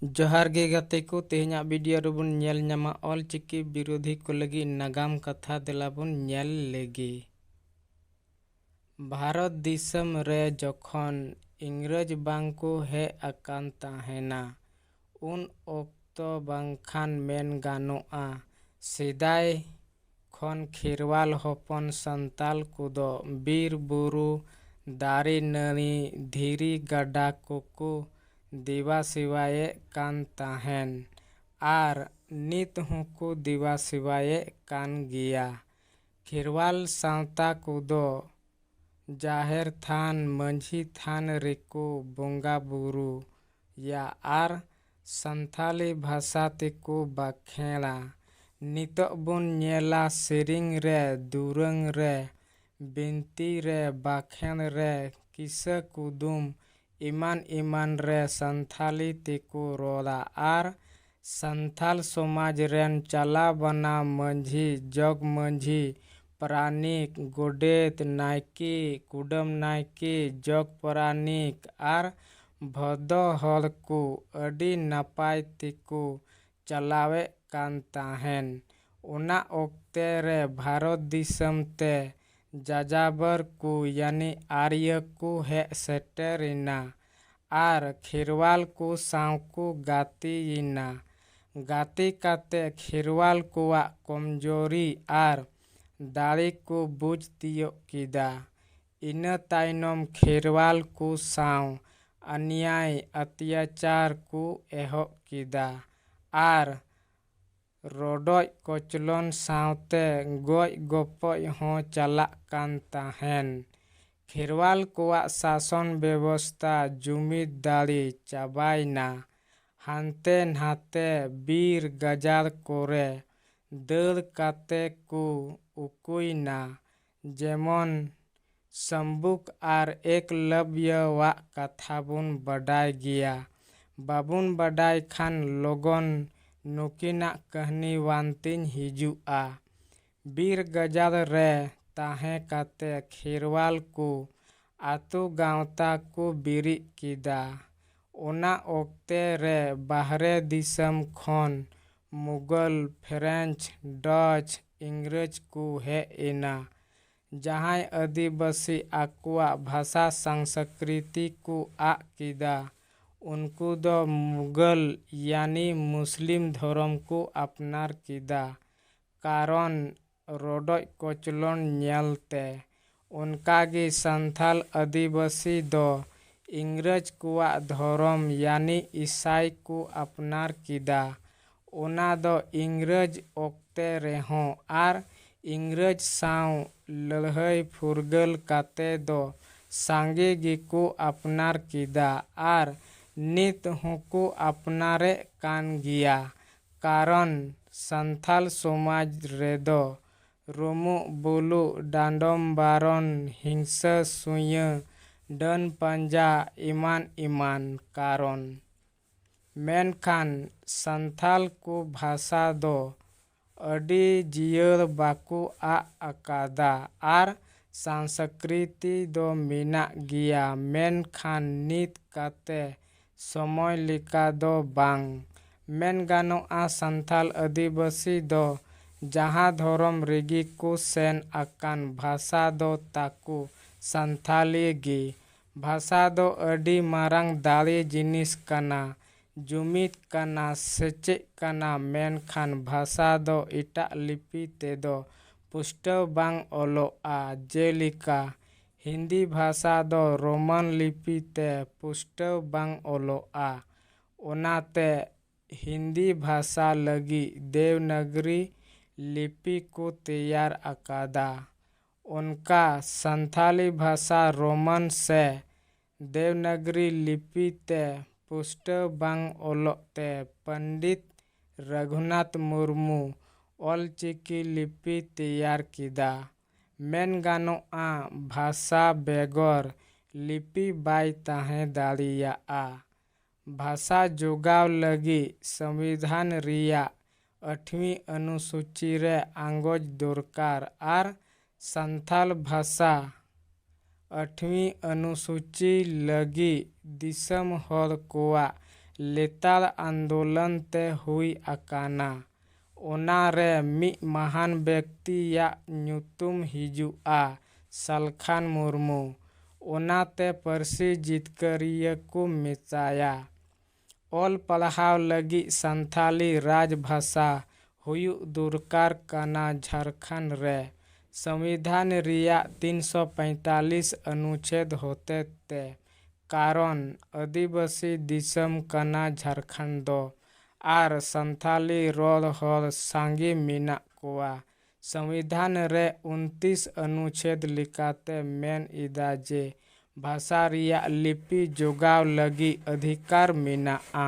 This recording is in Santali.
जोहार गे गाते को तेहना वीडियो रेबन नेल ᱧᱟᱢᱟ ऑलचिकी विरोधी को लगी नागाम कथा देलाबन नेल लेगी। भारत दिसम रे जखन इंग्रज बांको हे अकान ताहेना उन ओक्तो बांखान मेन गानोआ सेदाय खन खेरवाल होपन संताल कुदो बीर बुरु दारे नणी धीरी गड्डा कोको दिवा सिवाये कान ताहेन आर नित हुको दिवा सिवाये कान गिया। खेरवाल सावता कुदो जाहेर थान मंझी थान रेको बोंगा बुरु या आर संथाली भाषा तेको बाखेड़ा नितो बुन नेला सेरिंग रे दुरंग रे बिनती रे बाखेन रे किसा कुदुम इमान इमान रे संथाली तेको रोला आर संथाल समाज रेन चला बना मंझी जग मंझी प्राणिक गोडेत Nike कुडम Nike jug pranic are भदो हल को अडी नपाय तेको चलावे कान ताहेन। उना ओक्ते रे भारत दिसम ते जाजाबर को यानी आर्य को हे सेटेरिना आर खेरवाल को साव को गातीना गाती काते खेरवाल कोआ कमजोरी आर दाड़ी को बुझ तियो किदा। इन ताइनम खेरवाल को साव अन्याय अत्याचार को एहब किदा आर रोडोय कोचलन सावते गोय गोपय हो चला कान ताहेन। खेरवाल कोआ शासन व्यवस्था जुमिदारी चाबायना हानते नाते बीर गजार कोरे दल काते को उकुइना जेमन सम्बुक आर एकलव्य वा कथा बुन बडाय गिया। बाबुन बडाय खान लोगन नुकिना कहनी वांतिन हिजुआ। बीर गजार रे ताहे काते खेरवाल को आतु गावता को बिरी किदा। ओना ओक्ते रे बाहरे दिसम खन मुगल फ्रेंच डच इंग्रज को हे एना जहां आदिवासी आकुआ भाषा संस्कृति को आ किदा उनको दो मुगल यानी मुस्लिम धर्म को अपनार किदा कारण रोडोय कोचलन नेलते उनका गे संथाल आदिवासी दो इंग्रज कुआ धर्म यानी ईसाई को अपनार किदा। ओना दो इंग्रज ओक्ते रेहो आर इंग्रज साव लड़ाई फुरगल काते दो सांगे गे को अपनार किदा आर नित हुको अपनारे कान गिया कारण संथाल समाज रेदो रोमो बोलो डांडम बारन हिंसा सुय डन पंजा इमान इमान कारण मेनखान संथाल को भाषा दो अडी जियर बाको आ अकादा आर संस्कृति दो मिना गिया मेनखान नित काते समय लिका दो बांग मेन गानो आ संथाल आदिवासी दो जहां धर्म रेगी को सेन अकान भाषा दो ताको संथाली गी भाषा दो अडी मारंग दाले जिनिस कना जुमित कना सेचे कना मेनखान भाषा दो इटा लिपि ते दो पुष्टव बांग ओलोआ जेलिका हिंदी भाषा दो रोमन लिपि ते पुष्टव बांग ओलोआ ओनाते हिंदी भाषा लगी देवनागरी लिपि को तैयार अकादा। उनका संथाली भाषा रोमन से देवनागरी लिपि ते पुष्टव बांग ओलोते पंडित रघुनाथ मुर्मू ऑलचिकी लिपि तैयार किदा। मेन गानो आ भाषा बेगर लिपि बाई ताहे दाड़िया आ भाषा जोगाव लगी संविधान रिया 8वीं अनुसूची रे आंगोज दरकार आर संथाल भाषा 8वीं अनुसूची लगी दिसम हल कोआ ᱞᱮᱛᱟᱲ ᱟᱱᱫᱳᱞᱚᱱ ᱛᱮ ᱦᱩᱭ ᱟᱠᱟᱱᱟ᱾ ᱚᱱᱟ ᱨᱮ ᱢᱤᱫ ᱢᱟᱦᱟᱱ ᱵᱮᱠᱛᱤᱭᱟᱜ ᱧᱩᱛᱩᱢ ᱦᱤᱡᱩᱜᱼᱟ, ᱥᱟᱞᱠᱷᱟᱱ ᱢᱩᱨᱢᱩ᱾ ᱚᱱᱟᱛᱮ ᱯᱟᱹᱨᱥᱤ ᱡᱤᱛᱠᱟᱹᱨᱤᱭᱟᱹ ᱠᱚ ᱢᱮᱛᱟᱭᱟ᱾ ᱚᱞ ᱯᱟᱲᱦᱟᱣ ᱞᱟᱹᱜᱤᱫ ᱥᱟᱱᱛᱟᱞᱤ ᱨᱟᱡᱽ ᱵᱷᱟᱥᱟ ᱦᱩᱭᱩᱜ ᱫᱚᱨᱠᱟᱨ ᱠᱟᱱᱟ ᱡᱷᱟᱲᱠᱷᱚᱸᱰ ᱨᱮ, ᱥᱚᱝᱵᱤᱫᱷᱟᱱ ᱨᱮᱭᱟᱜ 345 ᱚᱱᱩᱪᱷᱮᱫ ᱦᱚᱛᱮ ᱛᱮ᱾ ᱠᱟᱨᱚᱱ ᱟᱹᱫᱤᱵᱟᱹᱥᱤ ᱫᱤᱥᱚᱢ ᱠᱟᱱᱟ ᱡᱷᱟᱲᱠᱷᱚᱸᱰ ᱫᱚ, ᱟᱨ ᱥᱟᱱᱛᱟᱞᱤ ᱨᱚᱲ ᱦᱚᱲ ᱥᱟᱸᱜᱮ ᱢᱮᱱᱟᱜ ᱠᱚᱣᱟ᱾ ᱥᱚᱝᱵᱤᱫᱷᱟᱱ ᱨᱮ 29 ᱚᱱᱩᱪᱷᱮᱫ ᱞᱮᱠᱟᱛᱮ ᱢᱮᱱ ᱮᱫᱟ ᱡᱮ ᱵᱷᱟᱥᱟ ᱨᱮᱭᱟᱜ ᱞᱤᱯᱤ ᱡᱚᱜᱟᱣ ᱞᱟᱹᱜᱤᱫ ᱚᱫᱷᱤᱠᱟᱨ ᱢᱮᱱᱟᱜᱼᱟ।